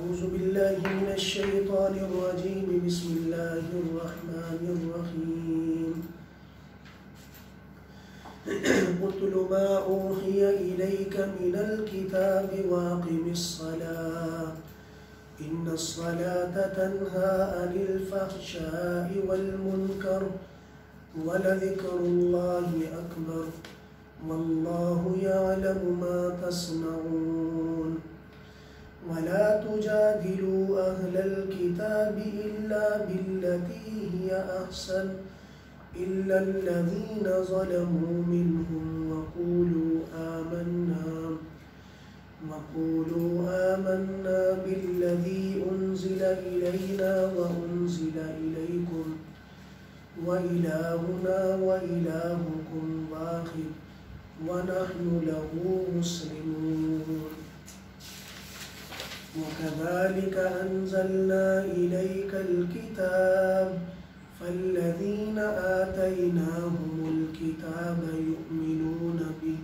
أعوذ بالله من الشيطان الرجيم بسم الله الرحمن الرحيم اتل ما أوحي إليك من الكتاب وأقم الصلاة إن الصلاة تنهى عن الفحشاء والمنكر ولذكر الله أكبر والله يعلم ما تصنعون ولا تجادلوا أهل الكتاب إلا بالتي هي أحسن إلا الذين ظلموا منهم وقولوا آمنا بالذي أنزل إلينا وأنزل إليكم وإلهنا وإلهكم واحد ونحن له مسلمون وكذلك أنزلنا إليك الكتاب فالذين آتيناهم الكتاب يؤمنون به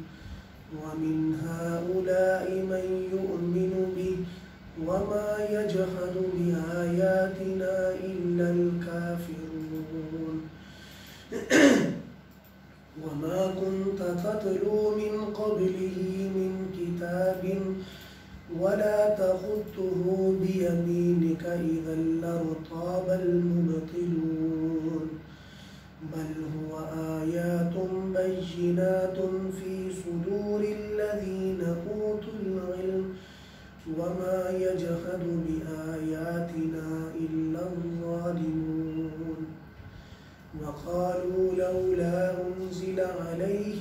ومن هؤلاء من يؤمن به وما يجحد بآياتنا إلا الكافرون وما كنت تتلو من قبله من كتاب ولا تخطه بيمينك إذا لارتاب المبطلون بل هو آيات بينات في صدور الذين أوتوا العلم وما يجحد بآياتنا إلا الظالمون وقالوا لولا أنزل عليه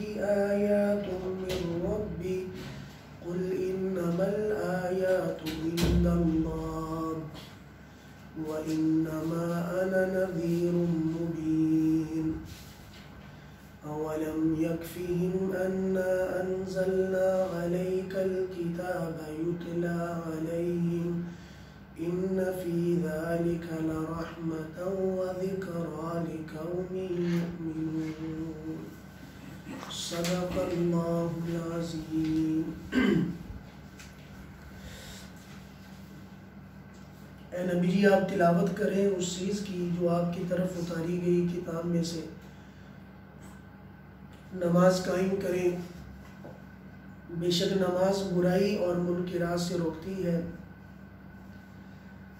آيات من ربه قل إنما الآيات عند الله وإنما أنا نذير مبين أولم يكفهم أنا أنزلنا عليك الكتاب يتلى عليهم إن في ذلك لرحمة وذكرى لقوم يؤمنون صدق اللہ العظیم۔ اے نبی جی آپ تلاوت کریں اس چیز کی جو آپ کی طرف اتاری گئی کتاب میں سے، نماز قائم کریں، بے شک نماز برائی اور منکرات سے روکتی ہے،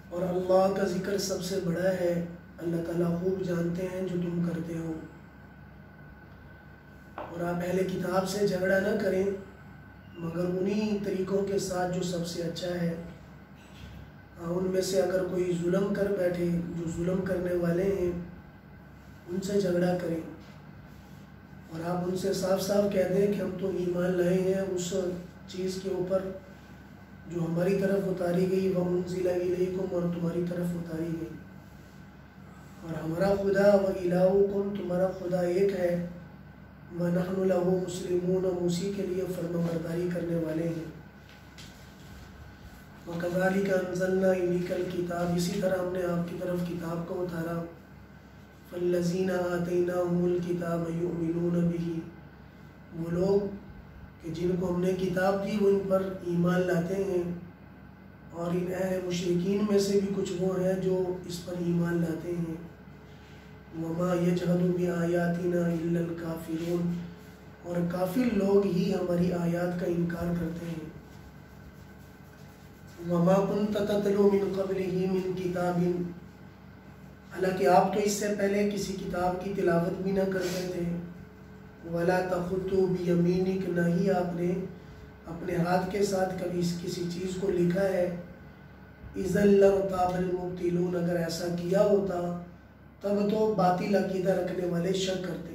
اور اللہ کا ذکر سب سے بڑا ہے، اللہ تعالیٰ خوب جانتے ہیں جو تم کرتے ہو۔ اور آپ اہل کتاب سے جھگڑا نہ کریں مگر انہی طریقوں کے ساتھ جو سب سے اچھا ہے۔ ان میں سے اگر کوئی ظلم کر بیٹھے، جو ظلم کرنے والے ہیں ان سے جھگڑا کریں، اور آپ ان سے صاف صاف کہہ دیں کہ ہم تو ایمان لائے ہیں اس چیز کے اوپر جو ہماری طرف اتاری گئی، وَأُنزِلَ إِلَيْكُمْ، اور تمہاری طرف اتاری گئی، اور ہمارا خدا وَإِلَٰهُكُمْ، تمہارا خدا ایک ہے، وَنَحْنُ لَهُ مُسْلِمُونَ، اسی کے لیے فرمانبرداری کرنے والے ہیں۔ وَكَذَلِكَ أَنزَلْنَا إِلَيْكَ الْكِتَابَ، اسی طرح ہم نے آپ کی طرف کتاب کو اتارا، فَالَّذِينَ آتَيْنَاهُمُ الْكِتَابَ يُؤْمِنُونَ بِهِ، وہ لوگ کہ جن کو ہم نے کتاب دی وہ ان پر ایمان لاتے ہیں، اور ان اہل مشرکین میں سے بھی کچھ وہ ہیں جو اس پر ایمان لاتے ہیں۔ وَمَا يَجْحَدُ بِآيَاتِنَا إِلَّا الْكَافِرُونَ، اور کافر لوگ ہی ہماری آیات کا انکار کرتے ہیں۔ وَمَا كُنْتَ تَتْلُو مِنْ قَبْلِهِ مِنْ كِتَابٍ، حالانکہ آپ تو اس سے پہلے کسی کتاب کی تلاوت بھی نہ کرتے تھے۔ وَلَا تَخُطُّوا بِيَمِينِكَ، نہ ہی آپ نے اپنے ہاتھ کے ساتھ کبھی کسی چیز کو لکھا ہے۔ إِذًا لَارْتَابَ الْمُبْطِلُونَ، اگر ایسا کیا ہوتا تب تو باطل عقیدہ رکھنے والے شک کرتے۔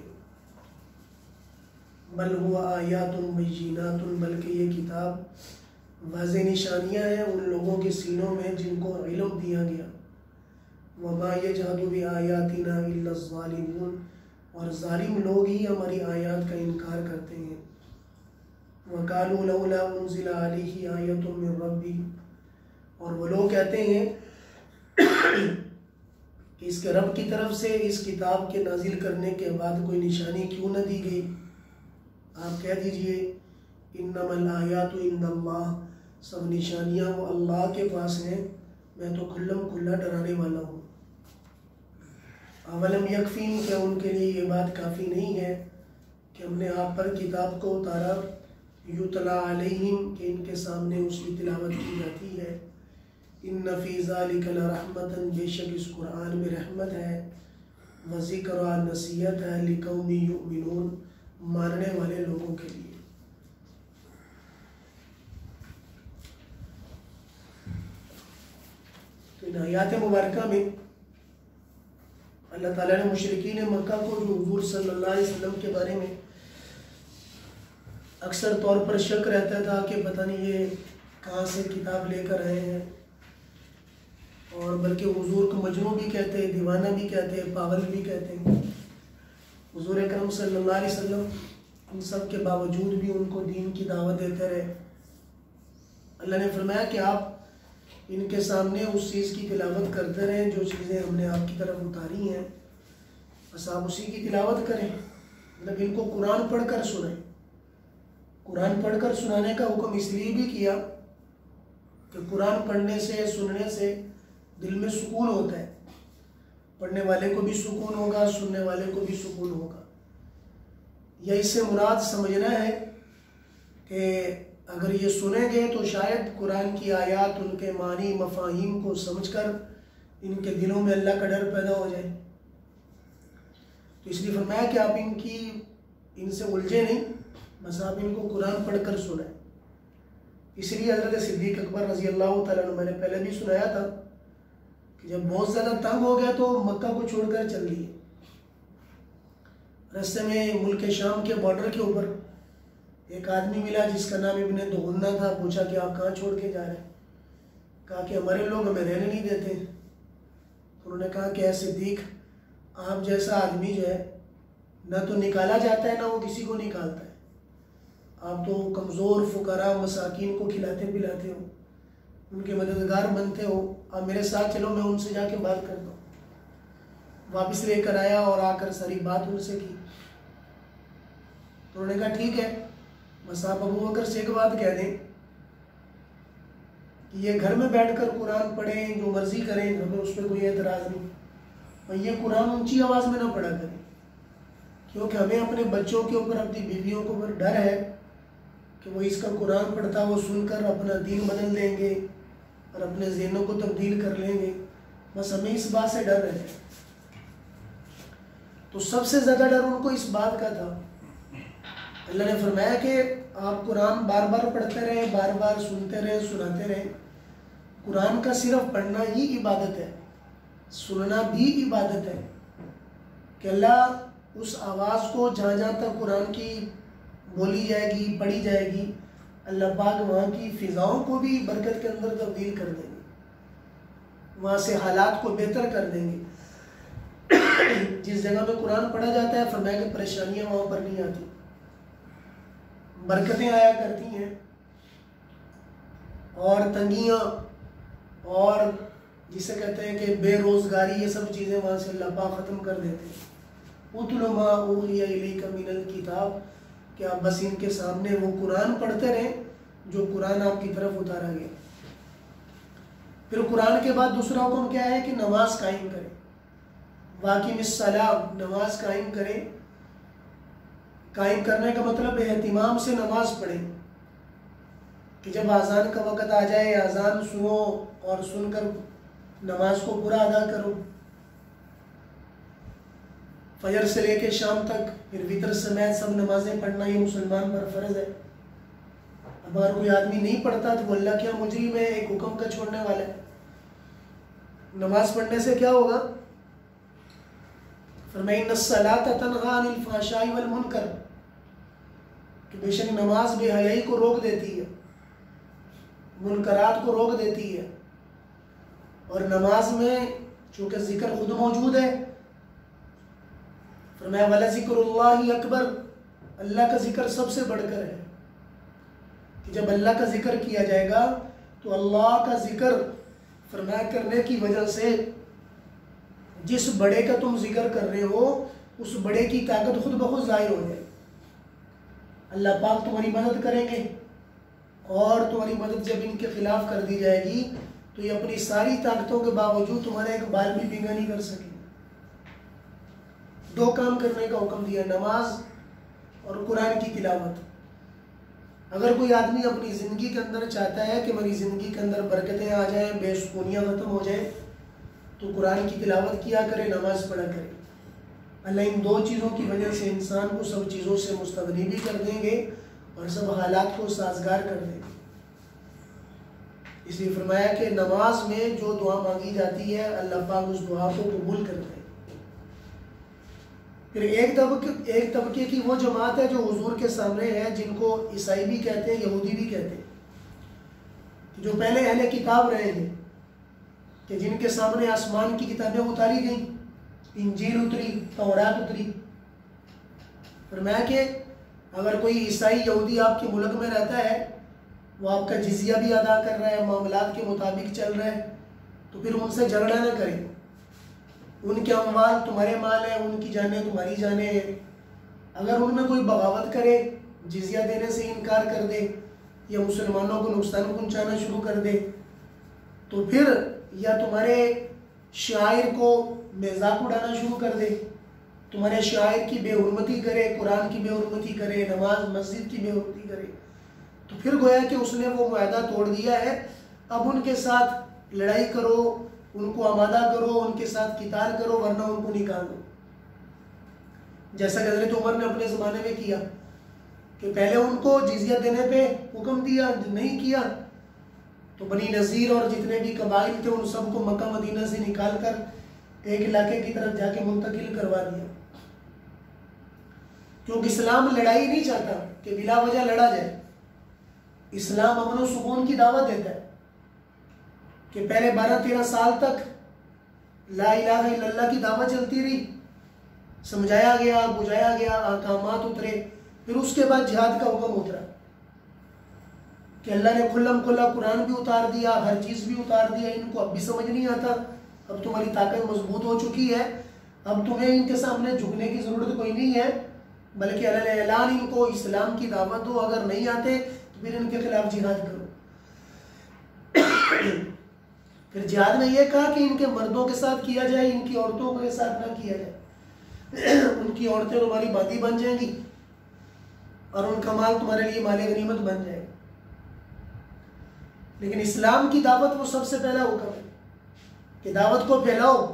بل هو آیات بینات، بلکہ یہ کتاب واضح نشانیاں ہیں ان لوگوں کے سینوں میں جن کو علم دیا گیا۔ وما یجحد بآیاتنا الا الظالمون، اور ظالم لوگ ہی ہماری آیات کا انکار کرتے ہیں۔ وقالوا لولا انزل علیہ آیۃ من ربی، اور وہ لوگ کہتے ہیں کہ اس کے رب کی طرف سے اس کتاب کے نازل کرنے کے بعد کوئی نشانی کیوں نہ دی گئی؟ آپ کہہ دیجئے انما الآیات عند اللہ، سب نشانیاں وہ اللہ کے پاس ہیں، میں تو کھلم کھلا ڈرانے والا ہوں۔ اولم یکفیم، کیا ان کے لیے یہ بات کافی نہیں ہے کہ ہم نے آپ پر کتاب کو اتارا، یتلا علیہم، کہ ان کے سامنے اس کی تلاوت کی جاتی ہے، ان فی ذالک لرحمۃ، بے شک اس قرآن میں رحمت ہے، وذکر، نصیحت ہے، لقوم یؤمنون، ماننے والے لوگوں کے لیے۔ تو ان آیات مبارکہ میں اللہ تعالیٰ نے مشرکین مکہ کو، جو حضور صلی اللہ علیہ وسلم کے بارے میں اکثر طور پر شک رہتا تھا کہ پتہ نہیں یہ کہاں سے کتاب لے کر آئے ہیں، اور بلکہ حضور کو مجنون بھی کہتے ہیں، دیوانہ بھی کہتے ہیں، پاگل بھی کہتے ہیں، حضور اکرم صلی اللہ علیہ وسلم ان سب کے باوجود بھی ان کو دین کی دعوت دیتے رہے۔ اللہ نے فرمایا کہ آپ ان کے سامنے اس چیز کی تلاوت کرتے رہیں جو چیزیں ہم نے آپ کی طرف اتاری ہیں، بس آپ اسی کی تلاوت کریں، مطلب ان کو قرآن پڑھ کر سنائیں۔ قرآن پڑھ کر سنانے کا حکم اس لیے بھی کیا کہ قرآن پڑھنے سے، سننے سے دل میں سکون ہوتا ہے، پڑھنے والے کو بھی سکون ہوگا، سننے والے کو بھی سکون ہوگا۔ یا اس سے مراد سمجھنا ہے کہ اگر یہ سنیں گے تو شاید قرآن کی آیات، ان کے معنی، مفاہیم کو سمجھ کر ان کے دلوں میں اللہ کا ڈر پیدا ہو جائے۔ تو اس لیے فرمایا کہ آپ ان سے الجھے نہیں، بس آپ ان کو قرآن پڑھ کر سنائیں۔ اس لیے حضرت صدیق اکبر رضی اللہ تعالیٰ عنہ، میں نے پہلے بھی سنایا تھا کہ جب بہت زیادہ تنگ ہو گیا تو مکہ کو چھوڑ کر چل دیے۔ راستے میں ملک شام کے بارڈر کے اوپر ایک آدمی ملا جس کا نام ابن دغنہ تھا، پوچھا کہ آپ کہاں چھوڑ کے جا رہے ہیں؟ کہا کہ ہمارے لوگ ہمیں رہنے نہیں دیتے۔ انہوں نے کہا کہ اے صدیق، آپ جیسا آدمی جو ہے نہ تو نکالا جاتا ہے نہ وہ کسی کو نکالتا ہے، آپ تو کمزور، فقراء، مساکین کو کھلاتے پلاتے ہو، ان کے مددگار بنتے ہو، آپ میرے ساتھ چلو، میں ان سے جا کے بات کرتا ہوں۔ واپس لے کر آیا اور آ کر ساری بات ان سے کی۔ تو انہوں نے کہا ٹھیک ہے، بس آپ ابو بکر سے ایک بات کہہ دیں کہ یہ گھر میں بیٹھ کر قرآن پڑھیں، جو مرضی کریں، ہمیں اس پہ کوئی اعتراض نہیں، اور یہ قرآن اونچی آواز میں نہ پڑھا کریں، کیونکہ ہمیں اپنے بچوں کے اوپر، اپنی بیویوں کے اوپر ڈر ہے کہ وہ اس کا قرآن پڑھتا وہ سن کر اپنا دین بدل دیں گے اور اپنے ذہنوں کو تبدیل کر لیں گے، بس ہمیں اس بات سے ڈر رہتا ہے۔ تو سب سے زیادہ ڈر ان کو اس بات کا تھا۔ اللہ نے فرمایا کہ آپ قرآن بار بار پڑھتے رہیں، بار بار سنتے رہیں، سناتے رہیں۔ قرآن کا صرف پڑھنا ہی عبادت ہے، سننا بھی عبادت ہے، کہ اللہ اس آواز کو جہاں جہاں تک قرآن کی بولی جائے گی، پڑھی جائے گی، اللہ پاک وہاں کی فضاؤں کو بھی برکت کے اندر تبدیل کر دیں گے، وہاں سے حالات کو بہتر کر دیں گے۔ جس جگہ میں قرآن پڑھا جاتا ہے، فرمایا کہ پریشانیاں وہاں پر نہیں آتی، برکتیں آیا کرتی ہیں، اور تنگیاں اور جسے کہتے ہیں کہ بے روزگاری، یہ سب چیزیں وہاں سے اللہ پاک ختم کر دیتے ہیں۔ اتل ما اوحی الیک من الکتاب، کہ آپ بس ان کے سامنے وہ قرآن پڑھتے رہیں جو قرآن آپ کی طرف اتارا گیا۔ پھر قرآن کے بعد دوسرا حکم کیا ہے کہ نماز قائم کریں، واقیم الصلاۃ، نماز قائم کریں۔ قائم کرنے کا مطلب ہے اہتمام سے نماز پڑھیں، کہ جب اذان کا وقت آ جائے اذان سنو اور سن کر نماز کو پورا ادا کرو۔ فجر سے لے کے شام تک، پھر وتر سمیت سب نمازیں پڑھنا یہ مسلمان پر فرض ہے۔ اب اگر کوئی آدمی نہیں پڑھتا تو وہ اللہ کیا مجرم ہے، ایک حکم کا چھوڑنے والا ہے۔ نماز پڑھنے سے کیا ہوگا؟ فرمایا ان الصلاۃ تنہی عن الفحشاء والمنکر، کہ بے شک نماز بے حیائی کو روک دیتی ہے، منکرات کو روک دیتی ہے۔ اور نماز میں چونکہ ذکر خود موجود ہے، فرمایا وَلَذِكْرُ اللَّهِ اکبر، اللہ کا ذکر سب سے بڑھ کر ہے، کہ جب اللہ کا ذکر کیا جائے گا تو اللہ کا ذکر فرمایا کرنے کی وجہ سے جس بڑے کا تم ذکر کر رہے ہو اس بڑے کی طاقت خود بخود ظاہر ہو جائے، اللہ پاک تمہاری مدد کریں گے، اور تمہاری مدد جب ان کے خلاف کر دی جائے گی تو یہ اپنی ساری طاقتوں کے باوجود تمہارا ایک بال بھی بینگا نہیں کر سکے. دو کام کرنے کا حکم دیا، نماز اور قرآن کی تلاوت. اگر کوئی آدمی اپنی زندگی کے اندر چاہتا ہے کہ میری زندگی کے اندر برکتیں آ جائیں، بے سکونیاں ختم ہو جائیں، تو قرآن کی تلاوت کیا کرے، نماز پڑھا کرے. اللہ ان دو چیزوں کی وجہ سے انسان کو سب چیزوں سے مستغنی بھی کر دیں گے اور سب حالات کو سازگار کر دیں گے. اس لیے فرمایا کہ نماز میں جو دعا مانگی جاتی ہے اللہ پاک اس دعا کو قبول کرتے ہیں. پھر ایک طبقے کی وہ جماعت ہے جو حضور کے سامنے ہے، جن کو عیسائی بھی کہتے ہیں، یہودی بھی کہتے ہیں، جو پہلے اہل کتاب رہے ہیں، کہ جن کے سامنے آسمان کی کتابیں اتاری گئیں، انجیل اتری، تورات اتری. فرمایا کہ اگر کوئی عیسائی یہودی آپ کے ملک میں رہتا ہے، وہ آپ کا جزیہ بھی ادا کر رہا ہے، معاملات کے مطابق چل رہا ہے، تو پھر ان سے جھگڑا نہ کریں. ان کے اموال تمہارے مال ہیں، ان کی جانیں تمہاری جانیں ہیں. اگر ان میں کوئی بغاوت کرے، جزیہ دینے سے انکار کر دے یا مسلمانوں کو نقصان پہنچانا شروع کر دے، تو پھر یا تمہارے شاعر کو مذاق اڑانا شروع کر دے، تمہارے شاعر کی بے حرمتی کرے، قرآن کی بے حرمتی کرے، نماز مسجد کی بے حرمتی کرے، تو پھر گویا کہ اس نے وہ معاہدہ توڑ دیا ہے. اب ان کے ساتھ لڑائی کرو، ان کو آمادہ کرو، ان کے ساتھ قتال کرو، ورنہ ان کو نکال دو. جیسا کہ حضرت عمر نے اپنے زمانے میں کیا کہ پہلے ان کو جزیہ دینے پہ حکم دیا، نہیں کیا تو بنی نذیر اور جتنے بھی قبائل تھے ان سب کو مکہ مدینہ سے نکال کر ایک علاقے کی طرف جا کے منتقل کروا دیا. کیونکہ اسلام لڑائی نہیں چاہتا کہ بلا وجہ لڑا جائے. اسلام امن و سکون کی دعوت دیتا ہے کہ پہلے 12-13 سال تک لا الہ الا اللہ کی دعوت چلتی رہی، سمجھایا گیا، بجھایا گیا، احکامات اترے. پھر اس کے بعد جہاد کا حکم اترا کہ اللہ نے کھلم کھلا قرآن بھی اتار دیا، ہر چیز بھی اتار دیا. ان کو اب بھی سمجھ نہیں آتا، اب تمہاری طاقت مضبوط ہو چکی ہے، اب تمہیں ان کے سامنے جھکنے کی ضرورت کوئی نہیں ہے، بلکہ اللہ نے اعلان ان کو اسلام کی دعوت دو، اگر نہیں آتے تو پھر ان کے خلاف جہاد کرو. پھر جہاد میں یہ کہا کہ ان کے مردوں کے ساتھ کیا جائے، ان کی عورتوں کے ساتھ نہ کیا جائے. ان کی عورتیں تمہاری باندھی بن جائیں گی اور ان کا مال تمہارے لیے مال غنیمت بن جائے گا. لیکن اسلام کی دعوت وہ سب سے پہلا حکم ہے کہ دعوت کو پھیلاؤ،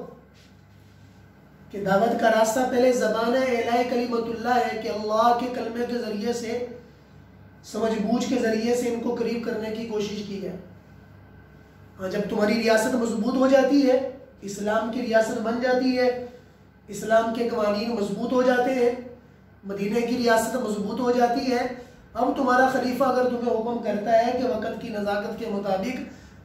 کہ دعوت کا راستہ پہلے زبان اعلاء کلمت اللہ ہے، کہ اللہ کے کلمے کے ذریعے سے، سمجھ بوجھ کے ذریعے سے ان کو قریب کرنے کی کوشش کی جائے. جب تمہاری ریاست مضبوط ہو جاتی ہے، اسلام کی ریاست بن جاتی ہے، اسلام کے قوانین مضبوط ہو جاتے ہیں، مدینہ کی ریاست مضبوط ہو جاتی ہے، اب تمہارا خلیفہ اگر تمہیں حکم کرتا ہے کہ وقت کی نزاکت کے مطابق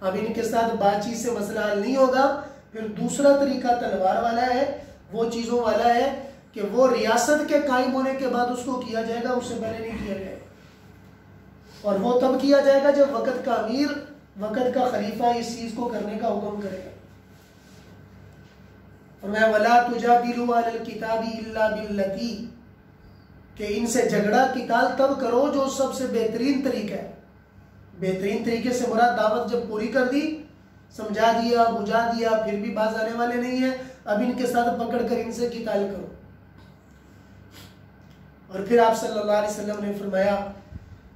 اب ان کے ساتھ بات چیت سے مسئلہ حل نہیں ہوگا، پھر دوسرا طریقہ تلوار والا ہے، وہ چیزوں والا ہے کہ وہ ریاست کے قائم ہونے کے بعد اس کو کیا جائے گا، اس سے پہلے نہیں کیا جائے گا. اور وہ تب کیا جائے گا جب وقت کا امیر، وقت کا خلیفہ اس چیز کو کرنے کا حکم کرے گا. فرمایا وَلَا تُجَادِلُوا عَلَى الْكِتَابِ إِلَّا بِالَّتِي، کہ ان سے جھگڑا قتال تب کرو جو سب سے بہترین طریقہ ہے. بہترین طریقے سے مراد دعوت جب پوری کر دی، سمجھا دیا، بجھا دیا، پھر بھی باز آنے والے نہیں ہیں، اب ان کے ساتھ پکڑ کر ان سے قتال کرو. اور پھر آپ صلی اللہ علیہ وسلم نے فرمایا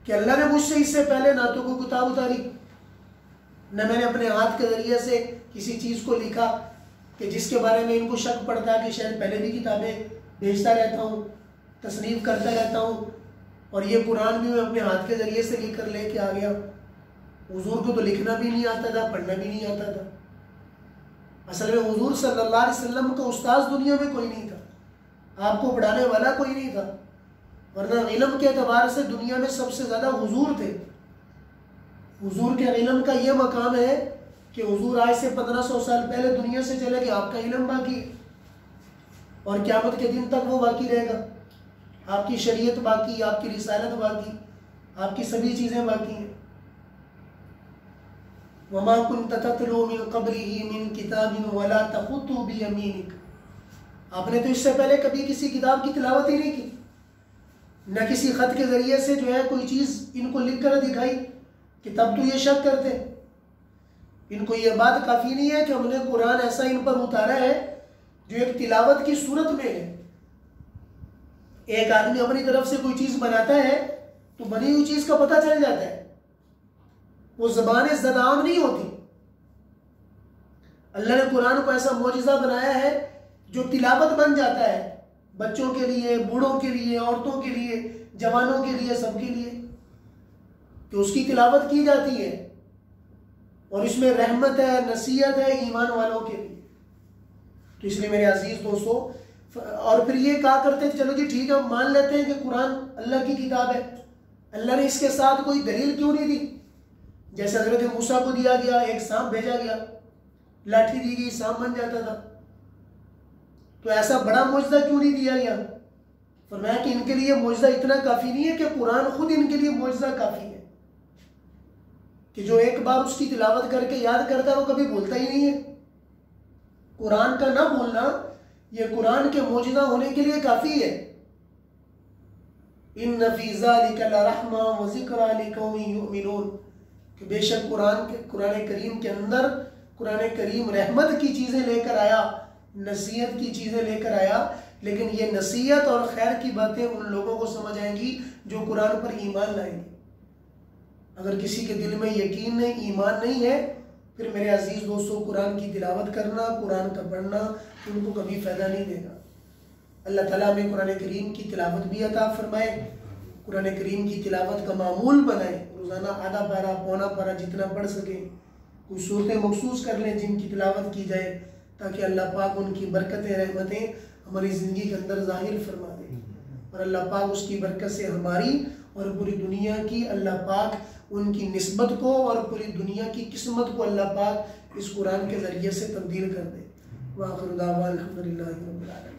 کہ اللہ نے مجھ سے اس سے پہلے نہ تو کوئی کتاب اتاری، نہ میں نے اپنے ہاتھ کے ذریعے سے کسی چیز کو لکھا کہ جس کے بارے میں ان کو شک پڑتا ہے کہ شاید پہلے بھی کتابیں بھیجتا رہتا ہوں، تصنیف کرتا رہتا ہوں، اور یہ قرآن بھی میں اپنے ہاتھ کے ذریعے سے لکھ کر لے کے آ گیا. حضور کو تو لکھنا بھی نہیں آتا تھا، پڑھنا بھی نہیں آتا تھا. اصل میں حضور صلی اللہ علیہ وسلم کا استاذ دنیا میں کوئی نہیں تھا، آپ کو پڑھانے والا کوئی نہیں تھا، ورنہ علم کے اعتبار سے دنیا میں سب سے زیادہ حضور تھے. حضور کے علم کا یہ مقام ہے کہ حضور آج سے 1500 سال پہلے دنیا سے چلے گئے، آپ کا علم باقی ہے اور قیامت کے دن تک وہ باقی رہے گا. آپ کی شریعت باقی، آپ کی رسالت باقی، آپ کی سبھی چیزیں باقی ہیں. وَمَا كُنْتَ تَتْلُو مِنْ قَبْلِهِ مِنْ كِتَابٍ وَلَا تَخُطُّ بِيَمِينِكَ، آپ نے تو اس سے پہلے کبھی کسی کتاب کی تلاوت ہی نہیں کی، نہ کسی خط کے ذریعے سے جو ہے کوئی چیز ان کو لکھ کر دکھائی، کہ تب تو یہ شک کرتے. ان کو یہ بات کافی نہیں ہے کہ ہم نے قرآن ایسا ان پر اتارا ہے جو ایک تلاوت کی صورت میں ہے. ایک آدمی اپنی طرف سے کوئی چیز بناتا ہے تو بنی ہوئی چیز کا پتہ چل جاتا ہے، وہ زبان زد عام نہیں ہوتی. اللہ نے قرآن کو ایسا معجزہ بنایا ہے جو تلاوت بن جاتا ہے، بچوں کے لیے، بوڑھوں کے لیے، عورتوں کے لیے، جوانوں کے لیے، سب کے لیے، کہ اس کی تلاوت کی جاتی ہے. اور اس میں رحمت ہے، نصیحت ہے ایمان والوں کے لیے. تو اس لیے میرے عزیز دوستو، اور پھر یہ کہا کرتے تھے چلو جی ٹھیک ہے ہم مان لیتے ہیں کہ قرآن اللہ کی کتاب ہے، اللہ نے اس کے ساتھ کوئی دلیل کیوں نہیں دی؟ جیسے حضرت موسیٰ کو دیا گیا، ایک سانپ بھیجا گیا، لاٹھی دی گئی، سانپ بن جاتا تھا. تو ایسا بڑا معجزہ کیوں نہیں دیا گیا؟ فرمایا کہ ان کے لیے معجزہ اتنا کافی نہیں ہے، کہ قرآن خود ان کے لیے معجزہ کافی ہے، کہ جو ایک بار اس کی تلاوت کر کے یاد کرتا ہے وہ کبھی بھولتا ہی نہیں ہے. قرآن کا نہ بھولنا یہ قرآن کے معجزہ ہونے کے لیے کافی ہے. ان فی ذلک لرحمۃ وذکریٰ لقوم یؤمنون، کہ بے شک قرآن کریم کے اندر قرآن کریم رحمت کی چیزیں لے کر آیا، نصیحت کی چیزیں لے کر آیا، لیکن یہ نصیحت اور خیر کی باتیں ان لوگوں کو سمجھ آئیں گی جو قرآن پر ایمان لائیں گے. اگر کسی کے دل میں یقین نہیں، ایمان نہیں ہے، پھر میرے عزیز دوستو قرآن کی تلاوت کرنا، قرآن کا پڑھنا ان کو کبھی فائدہ نہیں دے گا. اللہ تعالیٰ میں قرآن کریم کی تلاوت بھی عطا فرمائے، قرآن کریم کی تلاوت کا معمول بنائے، روزانہ آدھا پارہ، پونا پارہ جتنا پڑھ سکیں. کوئی صورتیں مخصوص کر لیں جن کی تلاوت کی جائے، تاکہ اللہ پاک ان کی برکتیں، رحمتیں ہماری زندگی کے اندر ظاہر فرما دے، اور اللہ پاک اس کی برکت سے ہماری اور پوری دنیا کی اللہ پاک ان کی نسبت کو اور پوری دنیا کی قسمت کو اللہ پاک اس قرآن کے ذریعے سے تبدیل کر دے. وآخر دعوانا الحمدللہ رب العالمین.